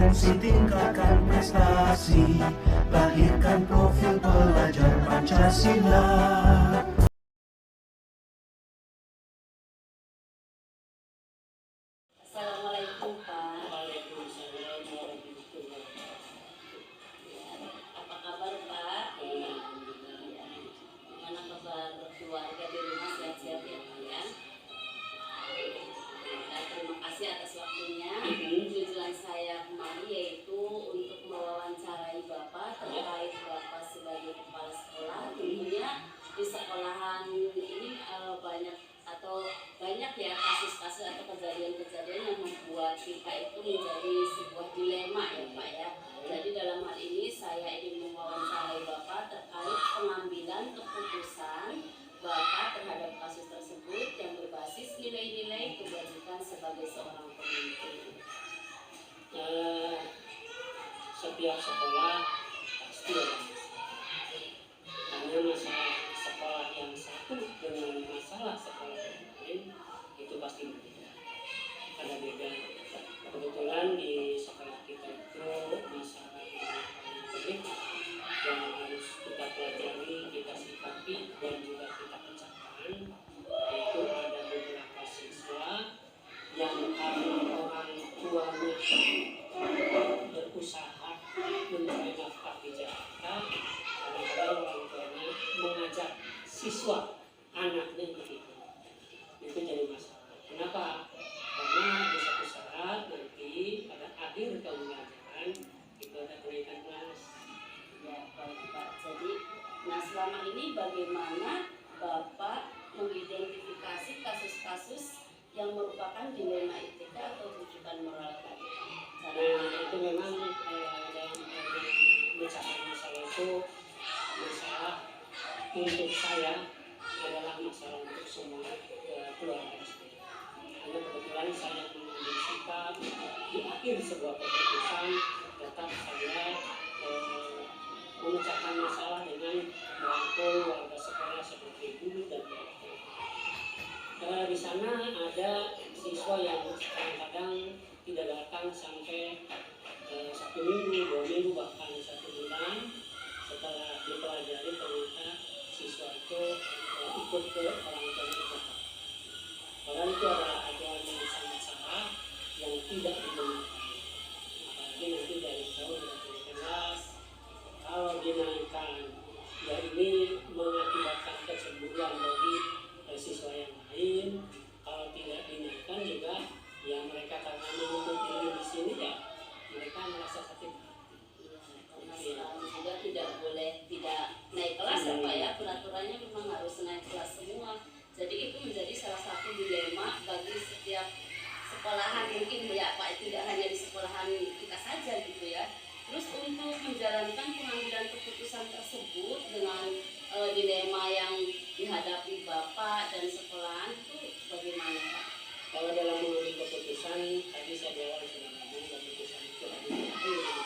kompetensi, tingkatkan prestasi, lahirkan profil pelajar Pancasila. Assalamualaikum Pak. Waalaikumsalam warahmatullahi wabarakatuh. Apa kabar Pak? Gimana kabar keluarga di rumah, sehat-sehat ya Pak ya? Dan terima kasih atas waktunya. Tujuan saya kembali yaitu untuk mewawancarai Bapak terkait Bapak sebagai kepala sekolah. Tentunya di sekolahan ini banyak ya kasus-kasus atau kejadian-kejadian yang membuat kita itu menjadi sebuah dilema ya Pak ya. Jadi dalam hal ini saya ingin mewawancarai Bapak terkait pengambilan keputusan Bapak terhadap kasus tersebut yang berbasis nilai-nilai kebajikan sebagai seorang pemimpin. Setiap sekolah pasti ada masalah. Hanya masalah sekolah yang satu dengan masalah sekolah yang lain itu pasti berbeda. Ada beda. Kebetulan di sekolah kita itu masalah yang paling penting yang harus kita pelajari, kita sikapi dan juga kita pecahkan, yaitu ada beberapa siswa yang karena orang tuanya berusaha mencari nafkah di Jakarta, kadang-kadang orang tuanya mengajak siswa anaknya begitu. Itu jadi masalah. Kenapa? Karena di satu saat nanti pada akhir pembelajaran itu ada kenaikan kelas. Ya baik Pak. Jadi, selama ini bagaimana Bapak mengidentifikasi kasus-kasus yang merupakan dilema etika atau rujukan moral tadi? Itu memang dalam mencari masalah itu masalah untuk saya adalah masalah untuk semua keluarga saya. Hanya kebetulan saya mengambil sikap di akhir sebuah keputusan tetap saya memecahkan masalah dengan merangkul warga sekolah seperti guru dan di sana ada siswa yang kadang-kadang tidak datang sampai 1 minggu, 2 minggu, bahkan 1 bulan. Setelah dipelajari ternyata siswa itu ikut ke orang tuanya. Padahal itu adalah ajaran yang sangat salah yang tidak dibenarkan. Apalagi nanti dari tahun 2018 kalau dinaikkan, ya ini mengakibatkan kecemburuan bagi siswa yang lain. Kalau tidak dinaikkan juga, ya mereka karena menuntut ilmu di sini ya mereka merasa sakit. Karena sekarang juga tidak boleh tidak naik kelas ya Pak ya, peraturannya memang harus naik kelas semua. Jadi itu menjadi salah satu dilema bagi setiap sekolahan mungkin ya Pak, tidak hanya di sekolahan kita saja gitu ya. Terus untuk menjalankan pengambilan keputusan tersebut dengan dilema yang dihadapi Bapak dan sekolahan itu bagaimana Pak? Kalau dalam mengambil keputusan, tadi saya di awal sudah ngomong keputusan itu ada menurut saya,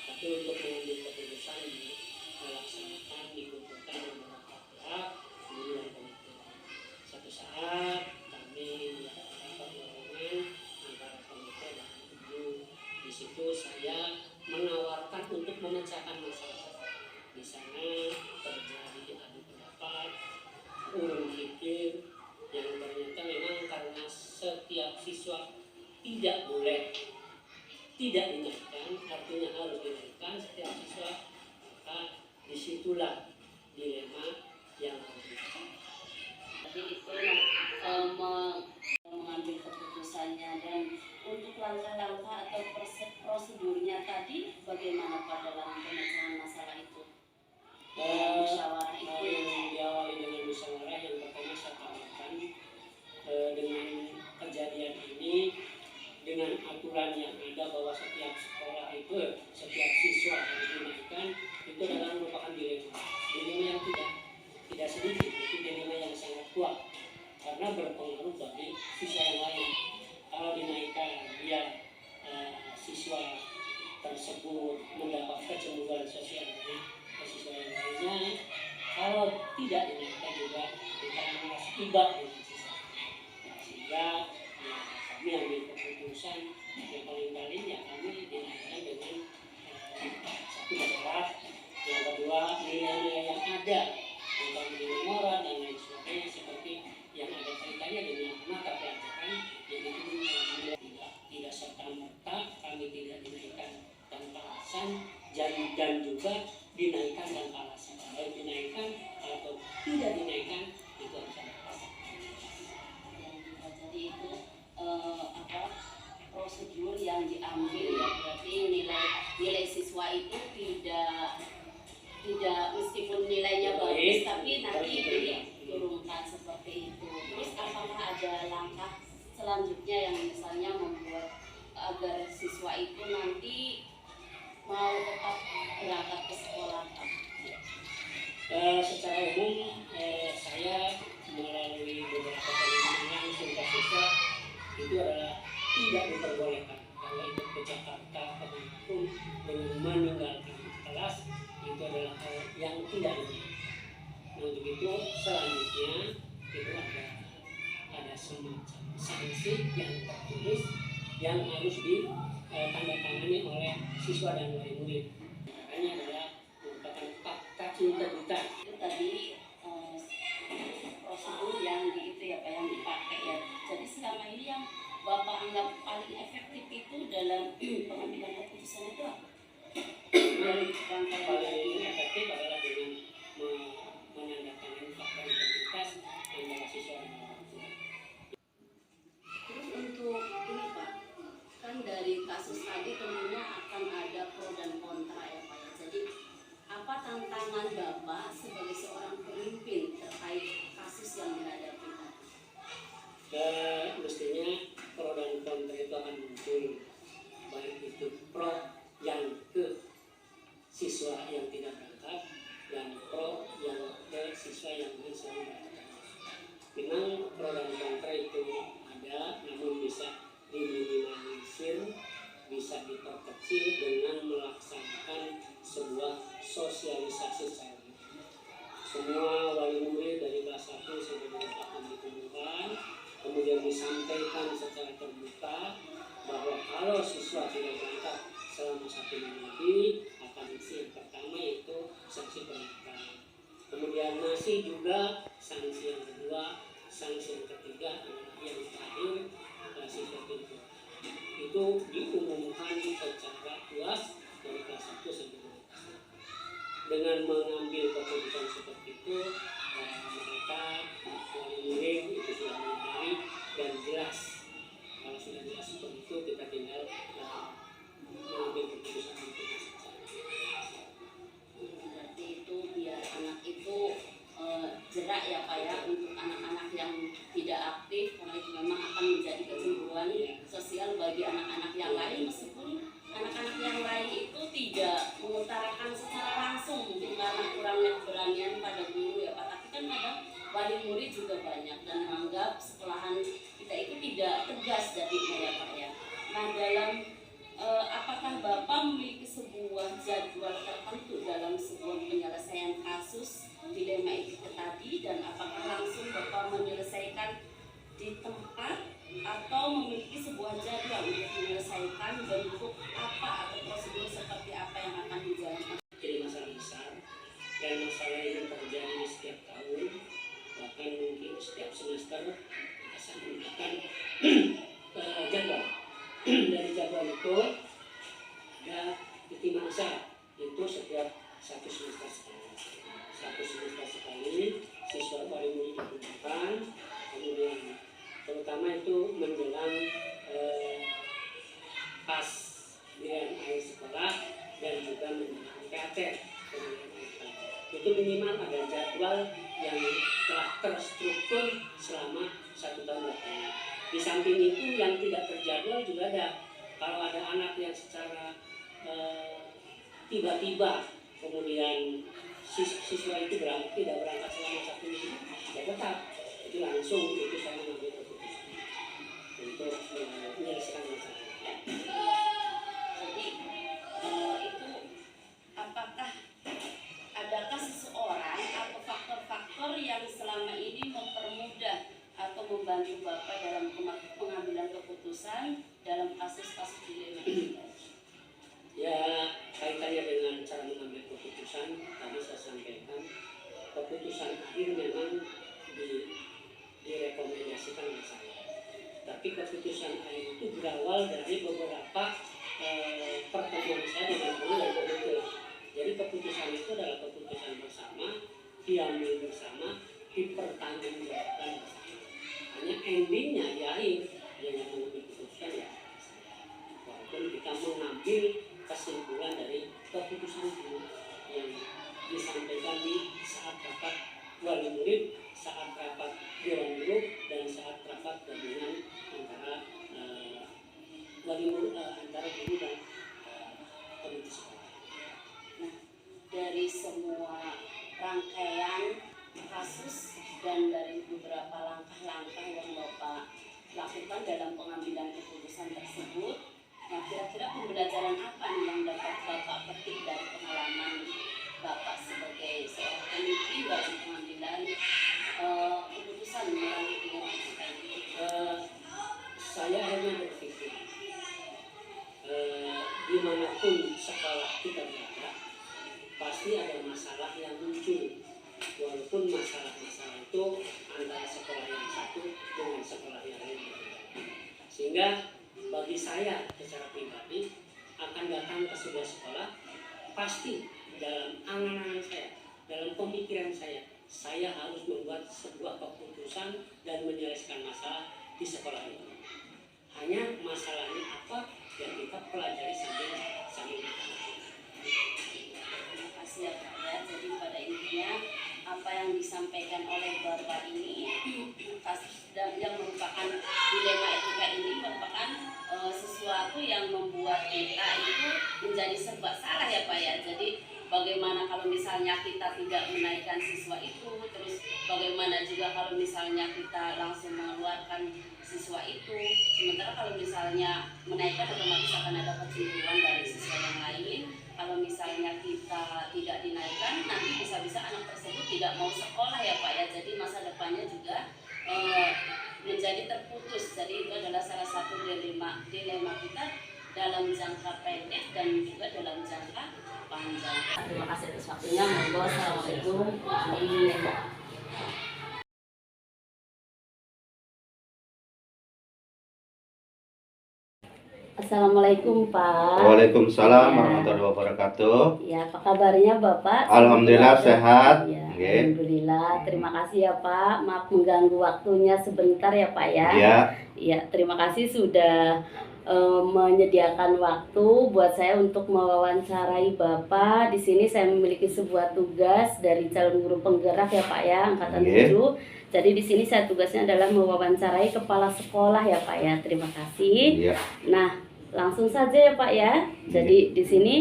tapi untuk mengambil keputusan dilaksanakan, dibutuhkan beberapa pihak, guru dan komite. Satu saat kami melakukan dorongan antara komite dan guru. Di situ saya menawarkan untuk memecahkan masalah. Di sana terjadi adu pendapat, urung pikir, yang ternyata memang karena setiap siswa tidak boleh tidak dinaikkan, artinya harus dinaikkan setiap siswa, maka disitulah dilema yang harus dicari. Jadi itu mengambil keputusannya, dan untuk langkah-langkah atau prosedurnya tadi bagaimana Pak dalam pemecahan masalah itu? Musyawarah itu yang diawali dengan musyawarah yang pertama saya tambahkan dengan kejadian ini, dengan aturan yang ada bahwa setiap sekolah itu setiap siswa harus dinaikkan, itu adalah merupakan dilema yang tidak sedikit, itu dilema yang sangat kuat karena berpengaruh bagi siswa yang lain. Kalau dinaikkan dia siswa tersebut mendapat kecemburuan sosial dari siswa yang lainnya. Kalau tidak dinaikkan juga kita merasa iba dengan siswa. Sehingga kami ambil keputusan yang paling paling ya kami kami tidak dinaikkan tanpa alasan dan juga dinaikkan tanpa alasan. Dinaikkan atau tidak dinaikkan itu harus ada alasan. Jadi itu prosedur yang diambil ya, berarti nilai siswa itu tidak meskipun nilainya bagus tapi nanti diturunkan seperti itu. Terus apakah ada langkah selanjutnya yang misalnya membuat agar siswa itu nanti mau tetap berangkat ke sekolah? Secara umum saya melalui beberapa kali langsung ke siswa itu adalah tidak diperbolehkan kalau ikut ke Jakarta ataupun dengan meninggalkan kelas, itu adalah hal yang tidak dibolehkan. Nah, untuk itu selanjutnya itu ada semacam sanksi yang tertulis yang harus ditandatangani oleh siswa dan wali murid. Caranya adalah merupakan fakta integritas. Itu tadi prosedur yang yang dipakai ya. Jadi selama ini yang Bapak anggap paling efektif itu dalam pengambilan keputusan itu apa? Yang paling efektif adalah dengan menandatangani fakta integritas antara siswa dan orang tua. Terus untuk ini Pak, kan dari kasus tadi tentunya akan ada pro dan kontra ya Pak ya. Jadi apa tantangan Bapak sebagai seorang pemimpin terkait kasus yang dihadapi Pak? Mestinya pro dan kontra itu akan muncul, baik itu pro yang ke siswa yang tidak berangkat dan pro yang ke siswa yang selalu berangkat. Memang pro dan kontra itu ada, namun bisa diminimalisir, bisa diperkecil dengan melaksanakan sebuah sosialisasi secara semua wali murid dari kelas 1 sampai kelas 8 dikumpulkan, kemudian disampaikan secara terbuka bahwa kalau siswa tidak berangkat selama 1 minggu lebih akan sanksi yang pertama yaitu sanksi penolakan. Kemudian masih juga sanksi yang kedua, sanksi yang ketiga adalah yang terakhir siswa pintu. Itu diumumkan secara luas dari kelas 1 sampai kelas 8. Dengan mengambil keputusan seperti itu, mereka wali murid itu sudah menyadari dan jelas. Kalau sudah jelas seperti itu, kita tinggal mengambil keputusan itu. Berarti itu biar anak itu jerak ya Pak ya, untuk anak-anak yang tidak aktif, karena itu memang akan menjadi kecemburuan sosial bagi anak-anak yang lain, meskipun anak-anak yang lain itu tidak mengutarakan secara langsung mungkin karena kurangnya keberanian pada guru ya Pak. Tapi kan kadang wali murid juga banyak dan menganggap sekolahan kita itu tidak tegas jadinya ya Pak ya. Nah dalam apakah Bapak memiliki sebuah jadwal tertentu dalam sebuah penyelesaian kasus dilema itu tadi, dan apakah langsung Bapak menyelesaikan di tempat atau memiliki sebuah jadwal untuk menyelesaikan bentuk apa atau prosedur seperti apa yang akan dijalankan? Jadi masalah besar dan masalah yang terjadi setiap tahun, bahkan mungkin setiap semester kita sampaikan jadwal. Dari jadwal itu ada titik masa, itu setiap 1 semester sekali. 1 semester sekali siswa wali murid dikumpulkan, kemudian terutama itu menjelang pas pilihan akhir sekolah dan juga menjelang PATR. Itu minimal ada jadwal yang telah terstruktur selama 1 tahun belakangan. Di samping itu yang tidak terjadwal juga ada. Kalau ada anak yang secara tiba-tiba kemudian siswa itu tidak berangkat selama 1 minggu, ya tetap itu langsung itu saya mengambil keputusan untuk menyelesaikan masalah. Jadi itu apakah adakah seseorang atau faktor-faktor yang selama ini mempermudah atau membantu Bapak dalam pengambilan keputusan dalam kasus-kasus dilema ini? Ya, kaitannya dengan cara mengambil keputusan tadi saya sampaikan, keputusan akhir memang direkomendasikan oleh saya. Tapi keputusan akhir itu berawal diambil bersama, dipertanggungjawabkan bersama. Hanya endingnya di akhir yang mengambil keputusan ya saya. Walaupun kita mengambil kesimpulan dari keputusan itu yang disampaikan di saat rapat wali murid, saat rapat dewan guru, dan saat rapat gabungan antara wali murid, antara guru dan komite sekolah. Nah, dari semua rangkaian kasus dan dari beberapa langkah-langkah yang Bapak lakukan dalam pengambilan keputusan tersebut, nah kira-kira pembelajaran apa nih yang dapat Bapak petik dari pengalaman Bapak sebagai seorang pemimpin dalam pengambilan keputusan melalui dengan ini? Saya hanya berpikir dimanapun sekolah kita berada, pasti ada masalah yang muncul. Walaupun masalah-masalah itu antara sekolah yang satu dengan sekolah yang lain. Sehingga bagi saya secara pribadi akan datang ke sebuah sekolah, pasti dalam angan-angan saya, dalam pemikiran saya harus membuat sebuah keputusan dan menyelesaikan masalah di sekolah itu. Hanya masalahnya apa yang kita pelajari sambil Terima kasih ya Pak ya. Jadi pada intinya apa yang disampaikan oleh Bapak ini kasus yang merupakan dilema etika ini merupakan sesuatu yang membuat kita itu menjadi serba salah ya Pak ya. Jadi bagaimana kalau misalnya kita tidak menaikkan siswa itu, terus bagaimana juga kalau misalnya kita langsung mengeluarkan siswa itu, sementara kalau misalnya menaikkan otomatis akan ada kecenderungan dari siswa yang lain. Kalau misalnya kita tidak dinaikkan, nanti bisa-bisa anak tersebut tidak mau sekolah ya Pak ya. Jadi masa depannya juga menjadi terputus. Jadi itu adalah salah satu dilema kita dalam jangka pendek dan juga dalam jangka panjang. Terima kasih atas waktunya. Monggo, assalamualaikum. Assalamualaikum Pak. Waalaikumsalam Ya. warahmatullahi wabarakatuh. Ya, apa kabarnya Bapak? Alhamdulillah sehat. Ya, Nggih. alhamdulillah. Terima kasih ya Pak. Maaf mengganggu waktunya sebentar ya Pak ya. Ya, Ya, terima kasih sudah menyediakan waktu buat saya untuk mewawancarai Bapak. Di sini saya memiliki sebuah tugas dari calon guru penggerak ya Pak ya, angkatan Nggih. 7. Jadi di sini saya tugasnya adalah mewawancarai kepala sekolah ya Pak ya. Terima kasih. iya. Nah, langsung saja ya Pak ya. Jadi di sini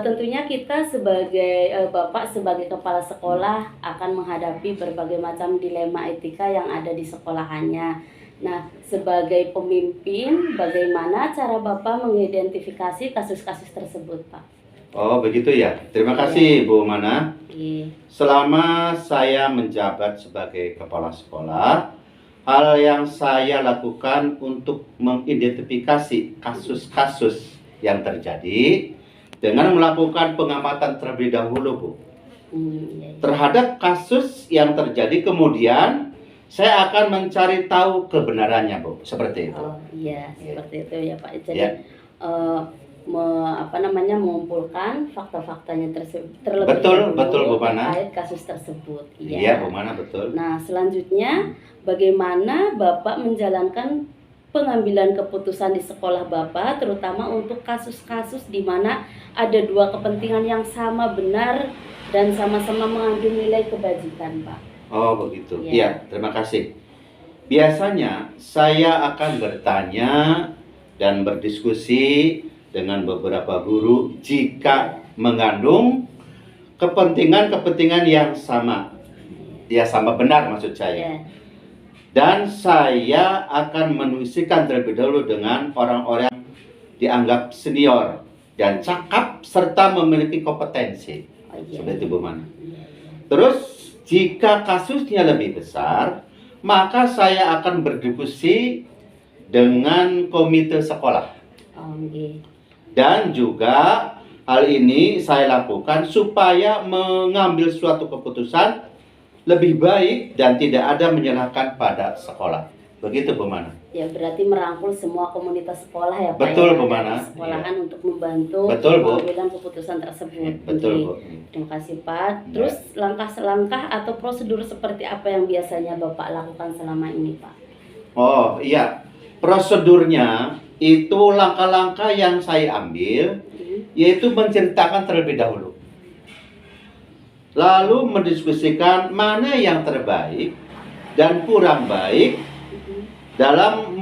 tentunya kita sebagai Bapak sebagai kepala sekolah akan menghadapi berbagai macam dilema etika yang ada di sekolahannya. Nah, sebagai pemimpin, bagaimana cara Bapak mengidentifikasi kasus-kasus tersebut, Pak? Oh, begitu ya. Terima kasih Bu Mana. Iya. Selama saya menjabat sebagai kepala sekolah, hal yang saya lakukan untuk mengidentifikasi kasus-kasus yang terjadi dengan melakukan pengamatan terlebih dahulu, Bu. Iya. Terhadap kasus yang terjadi, kemudian saya akan mencari tahu kebenarannya, Bu. Seperti itu. Oh, iya, seperti itu ya, Pak. Jadi Ya. mengumpulkan fakta-faktanya terlebih Betul, dahulu betul, Bu Mana. terkait kasus tersebut. Iya, Bu Mana, betul. Nah, selanjutnya bagaimana Bapak menjalankan pengambilan keputusan di sekolah Bapak, terutama untuk kasus-kasus di mana ada dua kepentingan yang sama benar dan sama-sama mengambil nilai kebajikan, Pak. Oh, begitu. Ya. Iya, terima kasih. Biasanya saya akan bertanya dan berdiskusi dengan beberapa guru jika mengandung kepentingan-kepentingan yang sama. Ya, sama benar maksud saya. Ya. Dan saya akan menuisikan terlebih dahulu dengan orang-orang yang dianggap senior dan cakap serta memiliki kompetensi. Oh, iya. Seperti Bu Mana. Iya. Terus jika kasusnya lebih besar, maka saya akan berdiskusi dengan komite sekolah. Oh, iya. Dan juga hal ini saya lakukan supaya mengambil suatu keputusan lebih baik dan tidak ada menyalahkan pada sekolah. Begitu Bu Mana. Ya berarti merangkul semua komunitas sekolah ya Pak. Betul, ya, Bu Mana. sekolahan untuk membantu Betul, Bu. pengambilan keputusan tersebut. Betul, Oke. Bu. Terima kasih Pak. Ya. Terus langkah-langkah atau prosedur seperti apa yang biasanya Bapak lakukan selama ini Pak? Oh iya, prosedurnya itu langkah-langkah yang saya ambil, yaitu menceritakan terlebih dahulu, lalu mendiskusikan mana yang terbaik dan kurang baik dalam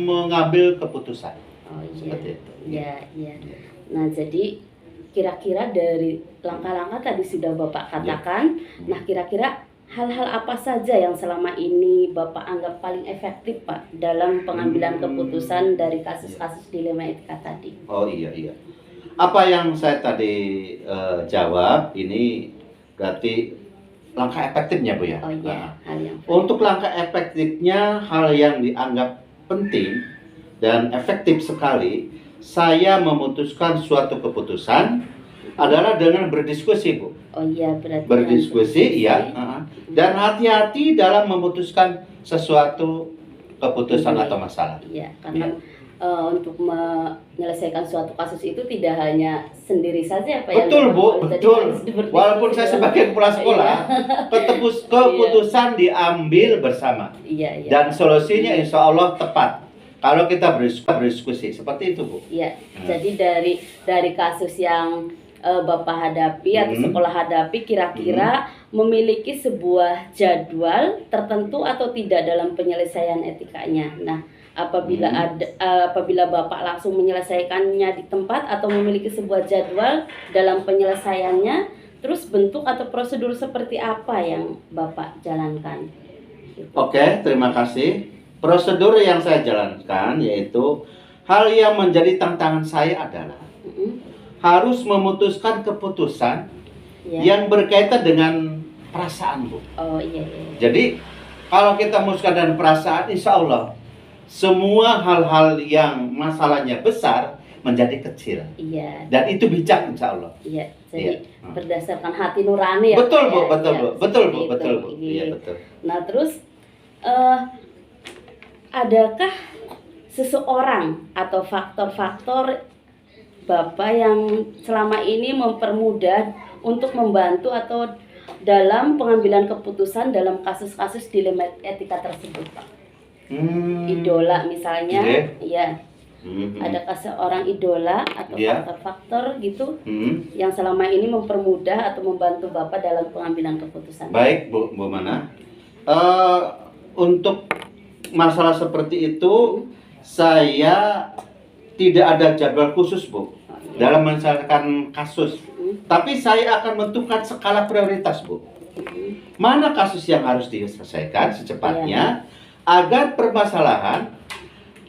mengambil keputusan. Oh iya. Seperti itu. Iya, iya. Nah, jadi kira-kira dari langkah-langkah tadi sudah Bapak katakan. Nah, kira-kira hal-hal apa saja yang selama ini Bapak anggap paling efektif Pak dalam pengambilan keputusan dari kasus-kasus dilema etika tadi? Oh iya. Apa yang saya tadi jawab ini berarti langkah efektifnya Bu ya. Oh iya, Nah, hal yang untuk langkah efektifnya, hal yang dianggap penting dan efektif sekali, saya memutuskan suatu keputusan adalah dengan berdiskusi Bu. Oh iya, berarti Berdiskusi ya, dan hati-hati dalam memutuskan sesuatu keputusan atau masalah. Iya, karena untuk menyelesaikan suatu kasus itu tidak hanya sendiri saja Pak. Betul yang Bu, jadi betul. harus berdiskusi Walaupun saya dalam- sebagai kepala sekolah, keputusan diambil bersama. Iya. Dan solusinya insya Allah tepat kalau kita berdiskusi seperti itu Bu. Iya, jadi dari kasus yang Bapak hadapi atau sekolah hadapi, kira-kira memiliki sebuah jadwal tertentu atau tidak dalam penyelesaian etikanya. Nah, apabila Bapak langsung menyelesaikannya di tempat atau memiliki sebuah jadwal dalam penyelesaiannya, terus bentuk atau prosedur seperti apa yang Bapak jalankan? Oke, terima kasih. Prosedur yang saya jalankan yaitu hal yang menjadi tantangan saya adalah harus memutuskan keputusan yang berkaitan dengan perasaan Bu. Oh iya. Jadi kalau kita memutuskan dengan perasaan, insya Allah semua hal-hal yang masalahnya besar menjadi kecil. Iya. Dan itu bijak insya Allah. Iya. Jadi Iya. berdasarkan hati nurani ya. Betul Pak, Bu, ya? betul Iya, Bu, betul Bu, seperti betul itu. Bu. Iya. Iya betul. Nah terus adakah seseorang atau faktor-faktor Bapak yang selama ini mempermudah untuk membantu atau dalam pengambilan keputusan dalam kasus-kasus dilema etika tersebut Pak? Idola misalnya, iya. Adakah seorang idola atau faktor-faktor gitu yang selama ini mempermudah atau membantu Bapak dalam pengambilan keputusan? Baik Bu Mana. Untuk masalah seperti itu saya tidak ada jadwal khusus Bu dalam menyelesaikan kasus. Tapi saya akan menentukan skala prioritas Bu. Mana kasus yang harus diselesaikan secepatnya agar permasalahan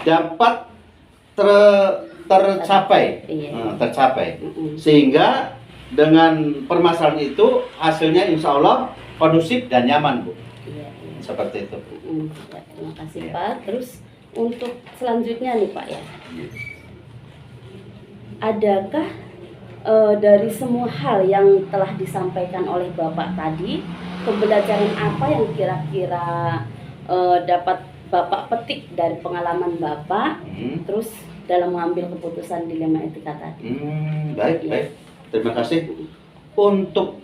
dapat tercapai, sehingga dengan permasalahan itu hasilnya insya Allah kondusif dan nyaman Bu. Seperti itu. Terima kasih Pak. Terus untuk selanjutnya nih Pak ya, adakah dari semua hal yang telah disampaikan oleh Bapak tadi, pembelajaran apa yang kira-kira dapat Bapak petik dari pengalaman Bapak, terus dalam mengambil keputusan dilema etika tadi? Baik. Terima kasih. Untuk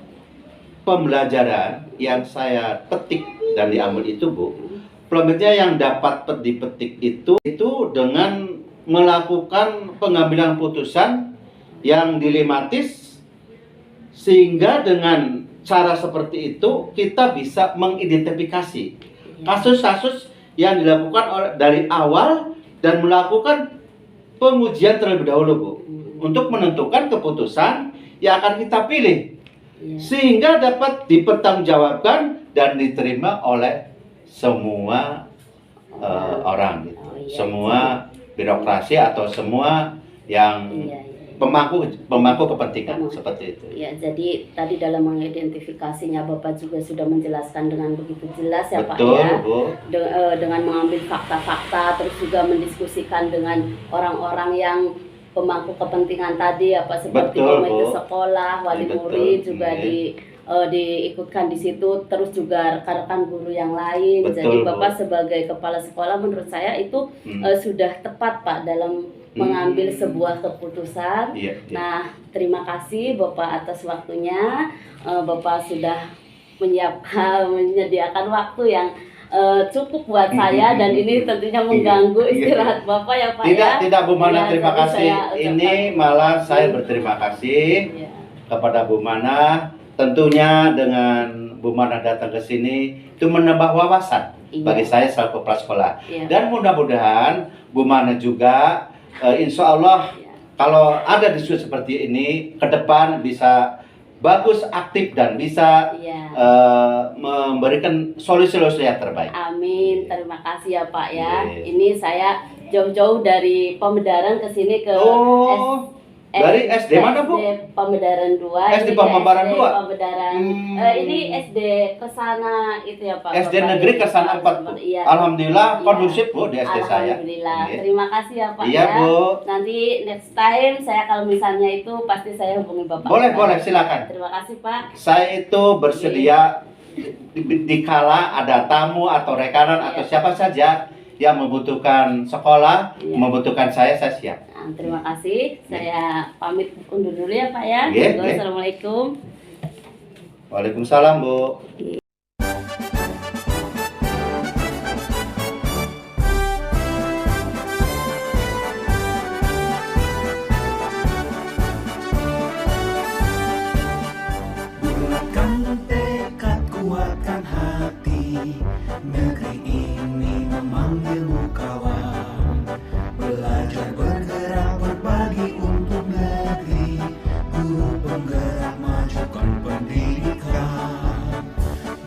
pembelajaran yang saya petik dan diambil itu Bu, pembelajaran yang dapat dipetik itu dengan melakukan pengambilan keputusan yang dilematis, sehingga dengan cara seperti itu kita bisa mengidentifikasi kasus-kasus yang dilakukan dari awal dan melakukan pengujian terlebih dahulu Bu, untuk menentukan keputusan yang akan kita pilih, sehingga dapat dipertanggungjawabkan dan diterima oleh semua orang gitu. Semua birokrasi atau semua yang pemangku kepentingan seperti itu. Ya, jadi tadi dalam mengidentifikasinya Bapak juga sudah menjelaskan dengan begitu jelas ya Pak ya. Bu. Dengan mengambil fakta-fakta, terus juga mendiskusikan dengan orang-orang yang pemangku kepentingan tadi ya Pak, seperti komite sekolah, wali murid juga diikutkan di situ, terus juga rekan-rekan guru yang lain. Betul, Jadi Bu. Bapak sebagai kepala sekolah menurut saya itu sudah tepat Pak dalam mengambil sebuah keputusan. Iya, iya. Nah, terima kasih Bapak atas waktunya. Bapak sudah menyediakan waktu yang cukup buat saya, dan ini tentunya mengganggu istirahat Bapak ya Pak Tidak Bu Mana, Ya, terima tapi kasih. saya ucapkan- Ini malah saya berterima kasih Ya. kepada Bu Mana. Tentunya dengan Bu Mana datang ke sini itu menambah wawasan Iya. bagi saya selaku kepala sekolah. Iya. Dan mudah-mudahan Bu Mana juga insya Allah Iya. kalau ada diskusi seperti ini ke depan bisa bagus, aktif, dan bisa Iya. memberikan solusi-solusi yang terbaik. Amin, terima kasih ya Pak ya. Iya. Ini saya jauh-jauh dari Pemedaran ke sini ke Oh, dari SD mana, Bu? SD Pemedaran 2. SD ini ke Pemedaran SD 2? Pemedaran. Ini SD Kesana itu ya Pak. SD Bapak. Negeri Kesana 4, Bu. Iya. Alhamdulillah Iya. kondusif Bu di SD saya. Alhamdulillah. Iya. Terima kasih ya Pak Iya, ya. Bu. Nanti next time saya kalau misalnya itu pasti saya hubungi Bapak. Boleh, Pak. boleh, silakan. Terima kasih Pak. Saya itu bersedia dikala ada tamu atau rekanan atau siapa saja yang membutuhkan sekolah, Iya. membutuhkan saya siap. Nah, terima kasih. Saya pamit undur dulu ya Pak ya. Iya, iya. Assalamualaikum. Waalaikumsalam Bu. Bulatkan tekad, kuatkan hati. Negeri ini memanggilmu kawan. Belajar, bergerak, berbagi untuk negeri. Guru penggerak, majukan pendidikan.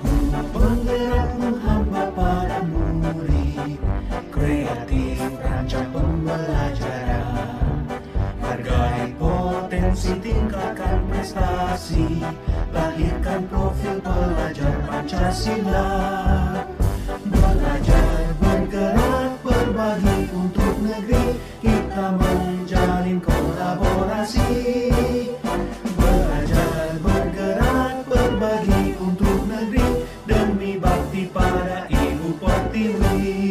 Guru penggerak menghamba pada murid. Kreatif, rancang pembelajaran. Hargai potensi, tingkatkan prestasi. Lahirkan profil pelajar Pancasila. Belajar, bergerak, berbagi untuk negeri. Kita menjalin kolaborasi. Belajar, bergerak, berbagi untuk negeri. Demi bakti pada Ibu Pertiwi.